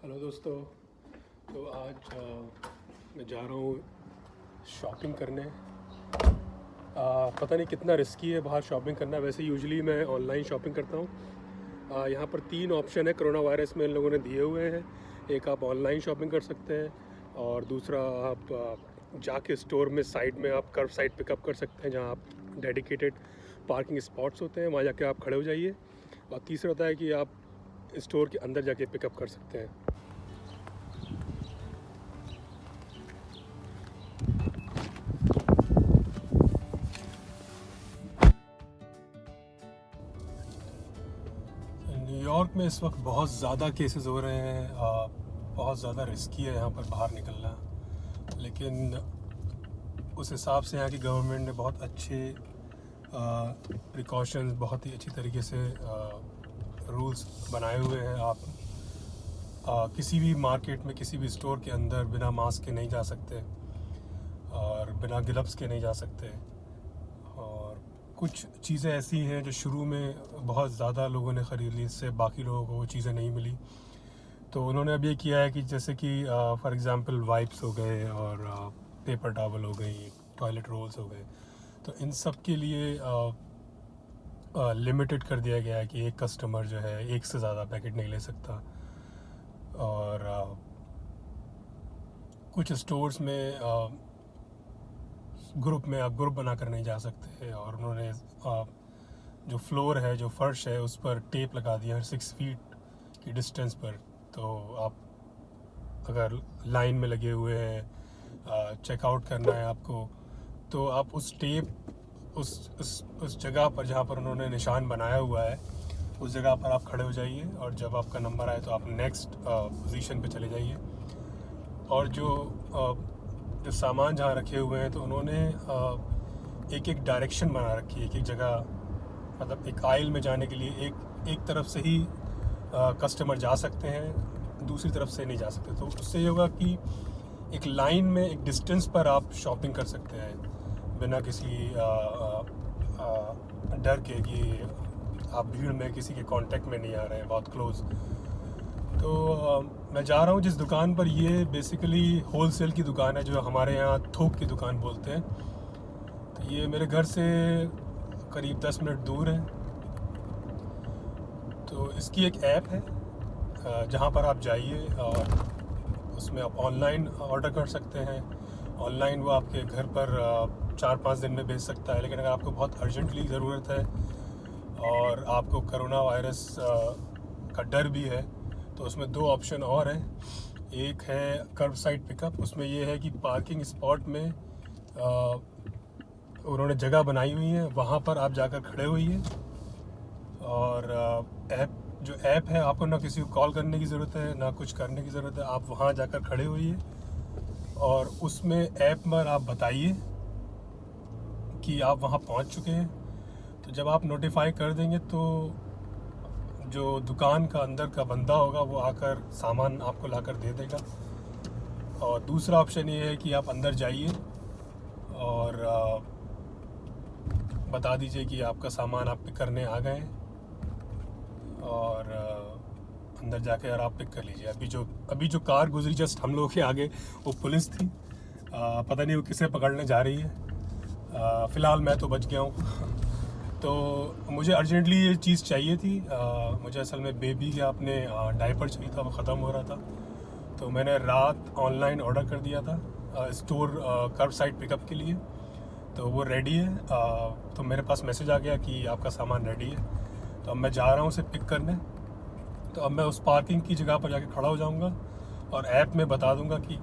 Hello दोस्तों। तो आज मैं जा रहा हूँ शॉपिंग करने। पता नहीं कितना रिस्की है बाहर शॉपिंग करना। वैसे यूजुअली मैं ऑनलाइन शॉपिंग करता हूँ। यहाँ पर 3 ऑप्शन है कोरोना वायरस में इन लोगों ने दिए हुए हैं। एक आप ऑनलाइन शॉपिंग कर सकते हैं और दूसरा आप जाके स्टोर में साइड में आप कर्व साइड पिकअप कर सकते हैं, जहाँ आप डेडिकेटेड पार्किंग स्पॉट्स होते हैं वहाँ जाके आप खड़े हो जाइए। और तीसरा होता है कि आप स्टोर के अंदर जाके पिकअप कर सकते हैं। न्यूयॉर्क में इस वक्त बहुत ज़्यादा केसेस हो रहे हैं। बहुत ज़्यादा रिस्की है यहाँ पर बाहर निकलना, लेकिन उस हिसाब से यहाँ की गवर्नमेंट ने बहुत अच्छे प्रिकॉशंस, बहुत ही अच्छी तरीके से रूल्स बनाए हुए हैं। आप किसी भी मार्केट में, किसी भी स्टोर के अंदर बिना मास्क के नहीं जा सकते और बिना ग्लव्स के नहीं जा सकते। और कुछ चीज़ें ऐसी हैं जो शुरू में बहुत ज़्यादा लोगों ने ख़रीद ली, इससे बाकी लोगों को वो चीज़ें नहीं मिली। तो उन्होंने अब ये किया है कि जैसे कि फॉर एग्ज़ाम्पल वाइप्स हो गए और पेपर टॉवल हो गई, टॉयलेट रोल्स हो गए, तो इन सब के लिए लिमिटेड कर दिया गया है कि एक कस्टमर जो है एक से ज़्यादा पैकेट नहीं ले सकता। और कुछ स्टोर्स में ग्रुप में आप ग्रुप बना कर नहीं जा सकते। और उन्होंने जो फ्लोर है, जो फर्श है, उस पर टेप लगा दिया है 6 फीट की डिस्टेंस पर। तो आप अगर लाइन में लगे हुए हैं, चेकआउट करना है आपको, तो आप उस टेप उस जगह पर जहाँ पर उन्होंने निशान बनाया हुआ है, उस जगह पर आप खड़े हो जाइए और जब आपका नंबर आए तो आप नेक्स्ट पोजीशन पे चले जाइए। और जो सामान जहाँ रखे हुए हैं, तो उन्होंने एक एक डायरेक्शन बना रखी है, एक जगह, मतलब एक आइल में जाने के लिए एक तरफ से ही कस्टमर जा सकते हैं, दूसरी तरफ से नहीं जा सकते। तो उससे ये होगा कि एक लाइन में, एक डिस्टेंस पर आप शॉपिंग कर सकते हैं बिना किसी डर के कि आप भीड़ में किसी के कांटेक्ट में नहीं आ रहे हैं बहुत क्लोज। तो मैं जा रहा हूँ जिस दुकान पर, ये बेसिकली होलसेल की दुकान है, जो हमारे यहाँ थोक की दुकान बोलते हैं। तो ये मेरे घर से करीब 10 मिनट दूर है। तो इसकी एक ऐप है जहाँ पर आप जाइए और उसमें आप ऑनलाइन ऑर्डर कर सकते हैं। ऑनलाइन वो आपके घर पर 4-5 दिन में भेज सकता है। लेकिन अगर आपको बहुत अर्जेंटली ज़रूरत है और आपको कोरोना वायरस का डर भी है, तो उसमें 2 ऑप्शन और हैं। एक है कर्ब साइड पिकअप। उसमें ये है कि पार्किंग स्पॉट में उन्होंने जगह बनाई हुई है, वहाँ पर आप जाकर खड़े होइए। और जो ऐप है, आपको ना किसी को कॉल करने की ज़रूरत है, ना कुछ करने की ज़रूरत है। आप वहाँ जाकर खड़े होइए और उसमें ऐप पर आप बताइए कि आप वहाँ पहुँच चुके हैं। तो जब आप नोटिफाई कर देंगे, तो जो दुकान का अंदर का बंदा होगा वो आकर सामान आपको लाकर दे देगा। और दूसरा ऑप्शन ये है कि आप अंदर जाइए और बता दीजिए कि आपका सामान आप पिक करने आ गए हैं, और अंदर जाके और आप पिक कर लीजिए। अभी जो कार गुजरी जस्ट हम लोगों के आगे, वो पुलिस थी। पता नहीं वो किसे पकड़ने जा रही है। फ़िलहाल मैं तो बच गया हूँ। तो मुझे अर्जेंटली ये चीज़ चाहिए थी। मुझे असल में बेबी का अपने डायपर चाहिए था, वो ख़त्म हो रहा था। तो मैंने रात ऑनलाइन ऑर्डर कर दिया था स्टोर कर्ब साइड पिकअप के लिए। तो वो रेडी है। तो मेरे पास मैसेज आ गया कि आपका सामान रेडी है। तो अब मैं जा रहा हूँ उसे पिक करने। तो अब मैं उस पार्किंग की जगह पर जाके खड़ा हो जाऊँगा और ऐप में बता दूँगा कि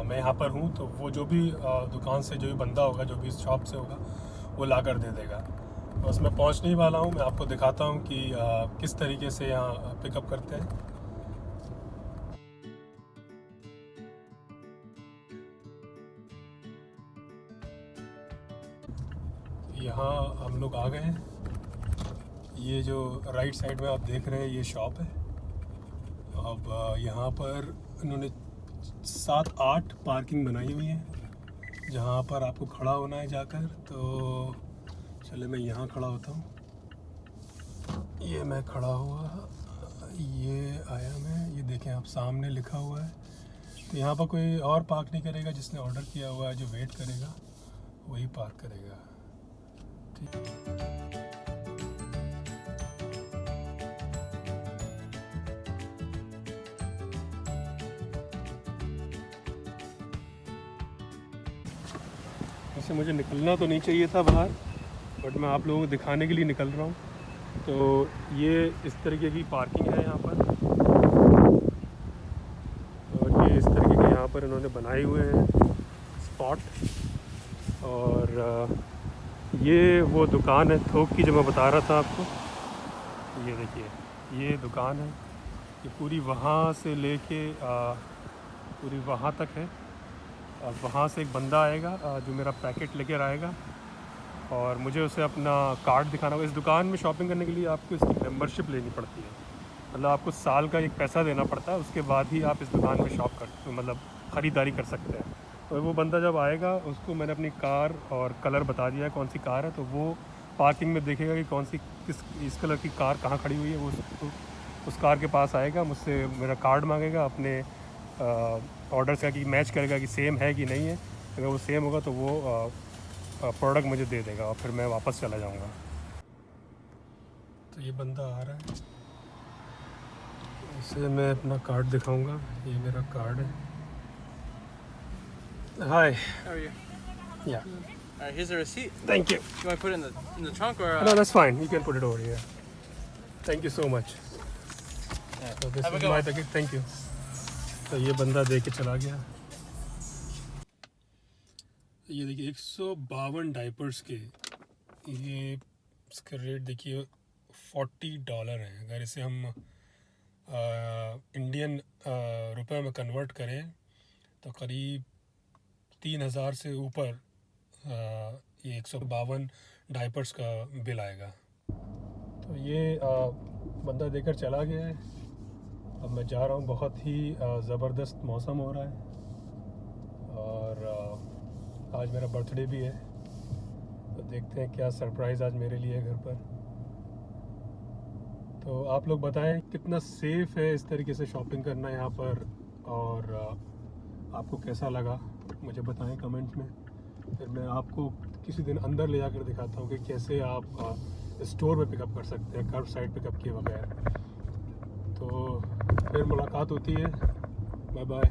मैं यहाँ पर हूँ। तो वो जो भी दुकान से जो भी बंदा होगा, जो भी शॉप से होगा, वो ला कर दे देगा। बस मैं पहुँचने ही वाला हूँ। मैं आपको दिखाता हूँ कि किस तरीके से यहाँ पिकअप करते हैं। यहाँ हम लोग आ गए हैं। ये जो राइट साइड में आप देख रहे हैं, ये शॉप है। अब यहाँ पर इन्होंने 7-8 पार्किंग बनाई हुई है जहाँ पर आपको खड़ा होना है जाकर। तो चले मैं यहाँ खड़ा होता हूँ। ये मैं खड़ा हुआ, ये आया मैं, ये देखें आप सामने लिखा हुआ है। तो यहाँ पर कोई और पार्क नहीं करेगा, जिसने ऑर्डर किया हुआ है जो वेट करेगा वही पार्क करेगा। ठीक, वैसे मुझे निकलना तो नहीं चाहिए था बाहर, बट मैं आप लोगों को दिखाने के लिए निकल रहा हूँ। तो ये इस तरीके की पार्किंग है यहाँ पर, और ये इस तरीके के यहाँ पर इन्होंने बनाए हुए हैं स्पॉट। और ये वो दुकान है थोक की जो मैं बता रहा था आपको। ये देखिए ये दुकान है, ये पूरी वहाँ से लेके पूरी वहाँ तक है। अब वहाँ से एक बंदा आएगा जो मेरा पैकेट लेकर आएगा, और मुझे उसे अपना कार्ड दिखाना होगा। इस दुकान में शॉपिंग करने के लिए आपको इसकी मेंबरशिप लेनी पड़ती है, मतलब आपको साल का एक पैसा देना पड़ता है, उसके बाद ही आप इस दुकान में शॉप कर मतलब ख़रीदारी कर सकते हैं। तो वो बंदा जब आएगा उसको मैंने अपनी कार और कलर बता दिया है कौन सी कार है, तो वो पार्किंग में देखेगा कि कौन सी इस कलर की कार कहाँ खड़ी हुई है। वो उस कार के पास आएगा, मुझसे मेरा कार्ड मांगेगा, अपने ऑर्डर का कि मैच करेगा कि सेम है कि नहीं है। अगर वो सेम होगा तो वो प्रोडक्ट मुझे दे देगा और फिर मैं वापस चला जाऊंगा। तो ये बंदा आ रहा है, इसे मैं अपना कार्ड दिखाऊंगा। ये मेरा कार्ड है। हाय, How are you? या Here's the receipt. Thank you. You want to put it in the trunk or? No, that's fine. You can put it over here. Thank you so much. Yeah. So this Have a is good my one. ticket. Thank you. तो ये बंदा दे के चला गया। ये देखिए 152 diapers के, ये इसका रेट देखिए $40 है। अगर इसे हम इंडियन रुपए में कन्वर्ट करें तो करीब 3000 से ऊपर ये 152 डाइपर्स का बिल आएगा। तो ये बंदा देकर चला गया है। अब मैं जा रहा हूँ, बहुत ही ज़बरदस्त मौसम हो रहा है, और आज मेरा बर्थडे भी है, तो देखते हैं क्या सरप्राइज़ आज मेरे लिए है घर पर। तो आप लोग बताएं कितना सेफ़ है इस तरीके से शॉपिंग करना यहाँ पर, और आपको कैसा लगा मुझे बताएं कमेंट में। फिर मैं आपको किसी दिन अंदर ले जाकर दिखाता हूँ कि कैसे आप स्टोर में पिकअप कर सकते हैं, कर्ब साइड पिकअप किए बगैर। तो फिर मुलाकात होती है। Bye bye.